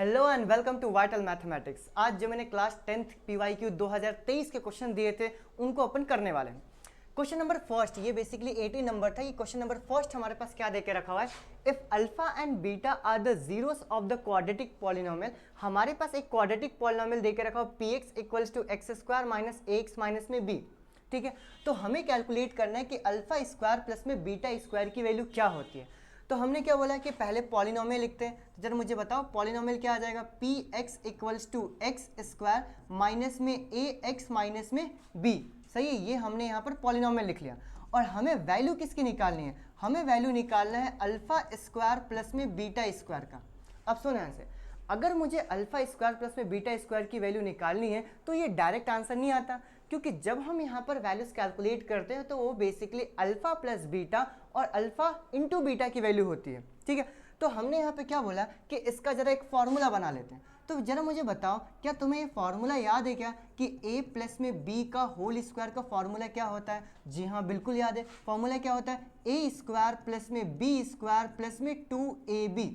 Hello and welcome to vital mathematics. आज जो मैंने क्लास 10th PYQ 2023 के क्वेश्चन दिए थे उनको अपन करने वाले हैं। क्वेश्चन नंबर फर्स्ट, ये बेसिकली 80 नंबर था। ये क्वेश्चन नंबर फर्स्ट हमारे पास क्या देके रखा हुआ है, if alpha and beta are the zeros of the quadratic polynomial. हमारे पास एक क्वाड्रेटिक पॉलिनोमियल देके रखा हुआ px equals to x square minus ax minus में b। ठीक है, तो हमें कैलकुलेट करना है कि अल्फा स्क्वायर प्लस में बीटा स्क्वायर की वैल्यू क्या होती है। तो हमने क्या बोला कि पहले पॉलिनोमियल लिखते हैं। तो जरा मुझे बताओ पॉलिनोमियल क्या आ जाएगा, p x equals to x square minus में ए एक्स माइनस में बी। सही है, ये हमने यहाँ पर पॉलिनोमियल लिख लिया। और हमें वैल्यू किसकी निकालनी है, हमें वैल्यू निकालना है अल्फा स्क्वायर प्लस में बीटा स्क्वायर का। अब सुनो यहाँ से, अगर मुझे अल्फा स्क्वायर प्लस में बीटा स्क्वायर की वैल्यू निकालनी है तो ये डायरेक्ट आंसर नहीं आता, क्योंकि जब हम यहाँ पर वैल्यूज कैलकुलेट करते हैं तो वो बेसिकली अल्फा प्लस बीटा और अल्फा इंटू बीटा की वैल्यू होती है। ठीक है, तो हमने यहाँ पे क्या बोला कि इसका जरा एक फॉर्मूला बना लेते हैं। तो जरा मुझे बताओ, क्या तुम्हें ये फॉर्मूला याद है क्या कि a प्लस में b का होल स्क्वायर का फॉर्मूला क्या होता है? जी हाँ, बिल्कुल याद है। फॉर्मूला क्या होता है, a स्क्वायर प्लस में b स्क्वायर प्लस में 2ab।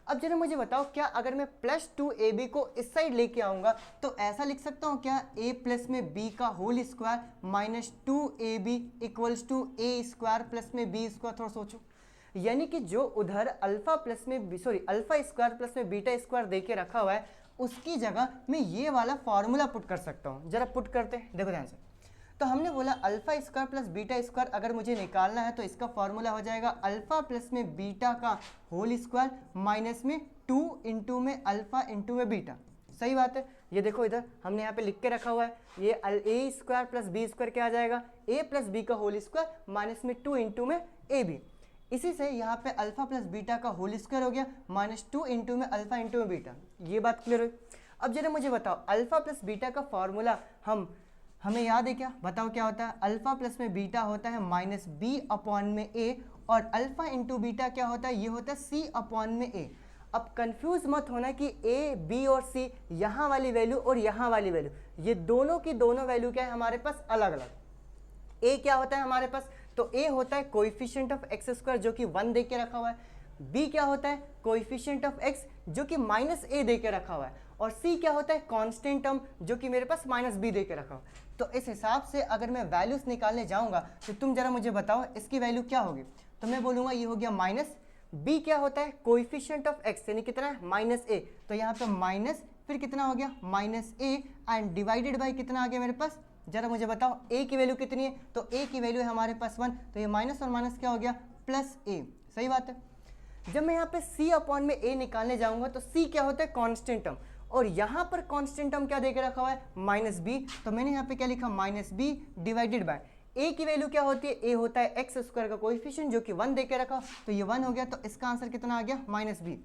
अब जरा मुझे बताओ, क्या अगर मैं प्लस 2ab को इस साइड लेके आऊंगा तो ऐसा लिख सकता हूँ क्या, a प्लस में b का whole square minus 2ab equals to a square plus में b स्क्वायर। थोड़ा सोचो, यानी कि जो उधर अल्फा प्लस में अल्फा स्क्वायर प्लस में बीटा स्क्वायर दे के रखा हुआ है उसकी जगह मैं ये वाला फॉर्मूला पुट कर सकता हूँ। जरा पुट करते हैं, देखो ध्यान से। तो हमने बोला alpha square plus beta square अगर मुझे निकालना है तो इसका फॉर्मूला हो जाएगा अल्फा प्लस में बीटा का होल स्क्वायर माइनस में 2 इंटू में अल्फा इंटू में बीटा। सही बात है, ये देखो इधर हमने यहाँ पे लिख के रखा हुआ है, ये a square plus b square क्या आ जाएगा, a प्लस बी का होल स्क्वायर माइनस में 2 इंटू में ए बी। इसी से यहाँ पे अल्फा प्लस बीटा का होल स्क्वायर हो गया माइनस 2 इंटू में अल्फा इंटू में बीटा। ये बात क्लियर हुई। अब जरा मुझे बताओ, अल्फा प्लस बीटा का फॉर्मूला हमें याद है क्या, बताओ क्या होता है। अल्फा प्लस में बीटा होता है माइनस बी अपॉन में ए, और अल्फा इंटू बीटा क्या होता है, ये होता है सी अपॉन में ए। अब कंफ्यूज मत होना कि ए बी और सी, यहाँ वाली वैल्यू और यहाँ वाली वैल्यू, ये दोनों की दोनों वैल्यू क्या है हमारे पास अलग अलग। ए क्या होता है हमारे पास, तो ए होता है कोएफिशिएंट ऑफ एक्स स्क्वायर जो कि 1 दे के रखा हुआ है। बी क्या होता है, कोएफिशिएंट ऑफ एक्स जो कि माइनस ए दे के रखा हुआ है। और सी क्या होता है, कांस्टेंट टर्म जो कि मेरे पास माइनस बी दे के रखा हुआ है। तो इस हिसाब से अगर मैं वैल्यूज निकालने जाऊंगा तो तुम जरा मुझे बताओ इसकी वैल्यू क्या होगी। तो मैं बोलूंगा ये हो गया माइनस बी, क्या होता है कोएफिशिएंट ऑफ एक्स यानी कितना है माइनस ए, तो यहाँ पे माइनस फिर कितना हो गया minus A and divided by कितना आ गया मेरे पास, जरा मुझे बताओ a की वैल्यू कितनी है, तो a की वैल्यू है हमारे पास 1, तो ये माइनस और माइनस क्या हो गया प्लस a। सही बात है। जब मैं यहाँ पे c अपॉन में a निकालने जाऊंगा तो c क्या होता है कांस्टेंट टर्म, और यहाँ पर कांस्टेंट टर्म क्या देके रखा हुआ है माइनस b, तो मैंने यहाँ पे क्या लिखा minus b divided by a की वैल्यू क्या होती है, a होता है एक्स स्क्वायर का कोएफिशिएंट जो कि 1 देके रखा, तो ये 1 हो गया, तो इसका आंसर कितना आ गया माइनस b।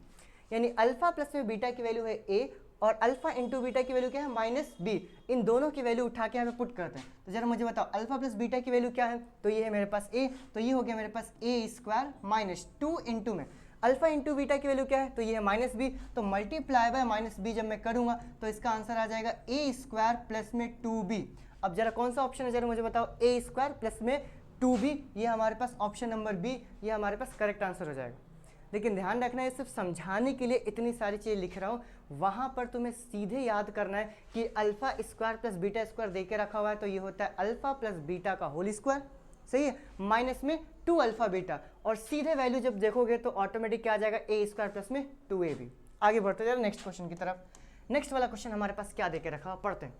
यानी अल्फा प्लस में बीटा की वैल्यू है a और अल्फा इंटू बीटा की वैल्यू क्या है माइनस बी। इन दोनों की वैल्यू उठा के हमें पुट करते हैं। तो जरा मुझे बताओ अल्फा प्लस बीटा की वैल्यू क्या है, तो ये है मेरे पास a, तो ये हो गया मेरे पास a स्क्वायर माइनस 2 इंटू में अल्फा इंटू बीटा की वैल्यू क्या है, तो ये है माइनस बी, तो मल्टीप्लाई बाय माइनस बी जब मैं करूंगा तो इसका आंसर आ जाएगा a स्क्वायर प्लस में 2b। अब जरा कौन सा ऑप्शन है, जरा मुझे बताओ a स्क्वायर प्लस में 2b, ये हमारे पास ऑप्शन नंबर बी, ये हमारे पास करेक्ट आंसर हो जाएगा। लेकिन ध्यान रखना है, सिर्फ समझाने के लिए इतनी सारी चीज़ें लिख रहा हूँ, वहाँ पर तुम्हें सीधे याद करना है कि alpha square plus beta square दे के रखा हुआ है, तो ये होता है अल्फा प्लस बीटा का होल स्क्वायर। सही है, माइनस में 2 अल्फा बीटा, और सीधे वैल्यू जब देखोगे तो ऑटोमेटिक क्या आ जाएगा a स्क्वायर प्लस में 2ab। आगे बढ़ते जाए नेक्स्ट क्वेश्चन की तरफ। नेक्स्ट वाला क्वेश्चन हमारे पास क्या दे के रखा हुआ, पढ़ते हैं।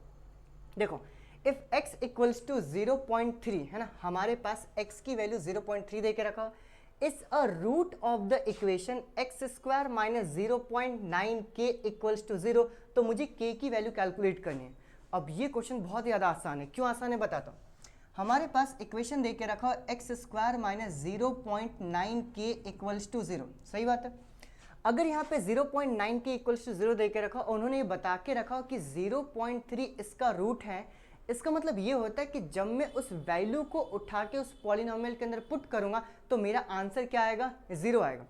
देखो, इफ x इक्वल्स टू 0.3 है ना, हमारे पास x की वैल्यू 0.3 दे के रखा हुआ, is a root of the equation x square minus 0.9 के इक्वल्स टू 0, तो मुझे k की वैल्यू कैलकुलेट करनी है। अब ये क्वेश्चन बहुत ज़्यादा आसान है, क्यों आसान है बताता हूँ। हमारे पास इक्वेशन दे के रखा है एक्स स्क्वायर माइनस 0.9 के इक्वल्स टू 0। सही बात है। अगर यहाँ पे 0.9 के इक्वल्स टू 0 दे के रखा, उन्होंने ये बता के रखा कि 0.3 इसका रूट है, इसका मतलब ये होता है कि जब मैं उस वैल्यू को उठा के उस पॉलिनोमियल के अंदर पुट करूंगा तो मेरा आंसर क्या आएगा, 0 आएगा।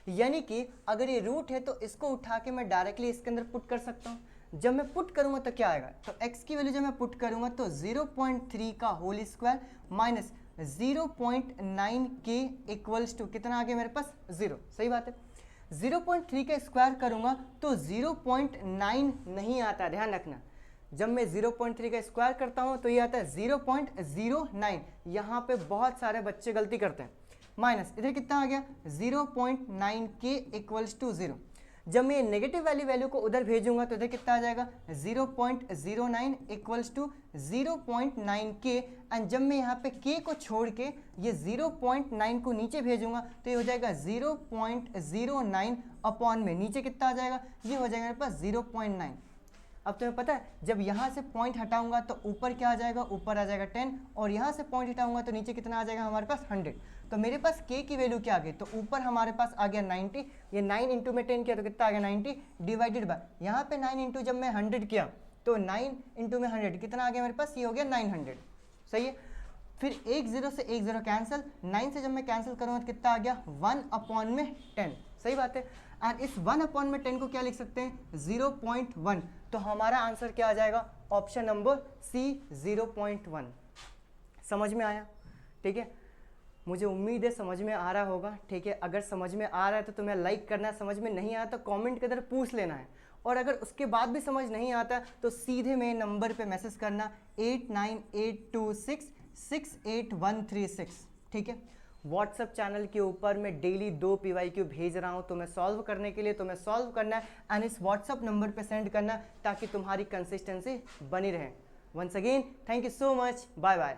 यानी कि अगर ये रूट है तो इसको उठा के मैं डायरेक्टली इसके अंदर पुट कर सकता हूँ। जब मैं पुट करूंगा तो क्या आएगा, तो x की वैल्यू जब मैं पुट करूंगा तो 0.3 का होल स्क्वायर माइनस 0.9 के इक्वल्स टू कितना आ गया मेरे पास 0। सही बात है। 0.3 का स्क्वायर करूँगा तो 0.9 नहीं आता, ध्यान रखना। जब मैं 0.3 का स्क्वायर करता हूँ तो ये आता है 0.09। यहाँ पे बहुत सारे बच्चे गलती करते हैं। माइनस इधर कितना आ गया 0.9 के इक्वल्स टू 0। जब मैं नेगेटिव वाली वैल्यू को उधर भेजूंगा तो इधर कितना आ जाएगा 0.09 इक्वल्स टू 0.9 के। एंड जब मैं यहाँ पे के को छोड़ के ये 0.9 को नीचे भेजूंगा तो ये हो जाएगा 0.09 अपॉन में नीचे कितना आ जाएगा, ये हो जाएगा मेरे पास 0.9। अब तुम्हें पता है जब यहाँ से पॉइंट हटाऊंगा तो ऊपर क्या आ जाएगा, ऊपर आ जाएगा 10, और यहाँ से पॉइंट हटाऊंगा तो नीचे कितना आ जाएगा हमारे पास 100। तो मेरे पास k की वैल्यू क्या आ गई, तो ऊपर हमारे पास आ गया 90, ये 9 इंटू में 10 किया तो कितना आ गया 90 डिवाइडेड बाय यहाँ पे 9 इंटू जब मैं 100 किया तो 9 इंटू में 100 कितना आ गया मेरे पास, ये हो गया 900। सही है। फिर एक जीरो से एक जीरो कैंसिल, 9 से जब मैं कैंसिल करूँगा तो कितना आ गया 1 अपॉन में 10। सही बात है। एंड इस 1 अपॉन में 10 को क्या लिख सकते हैं 0.1। तो हमारा आंसर क्या आ जाएगा, ऑप्शन नंबर सी 0.1। समझ में आया? ठीक है, मुझे उम्मीद है समझ में आ रहा होगा। ठीक है, अगर समझ में आ रहा है तो तुम्हें लाइक करना है, समझ में नहीं आया तो कमेंट के अंदर पूछ लेना है, और अगर उसके बाद भी समझ नहीं आता तो सीधे मेरे नंबर पे मैसेज करना 8982668136। ठीक है, व्हाट्सअप चैनल के ऊपर मैं डेली 2 PYQ भेज रहा हूँ, तो मैं सॉल्व करने के लिए तुम्हें सॉल्व करना है एंड इस व्हाट्सअप नंबर पे सेंड करना ताकि तुम्हारी कंसिस्टेंसी बनी रहे। Once again thank you so much, bye bye.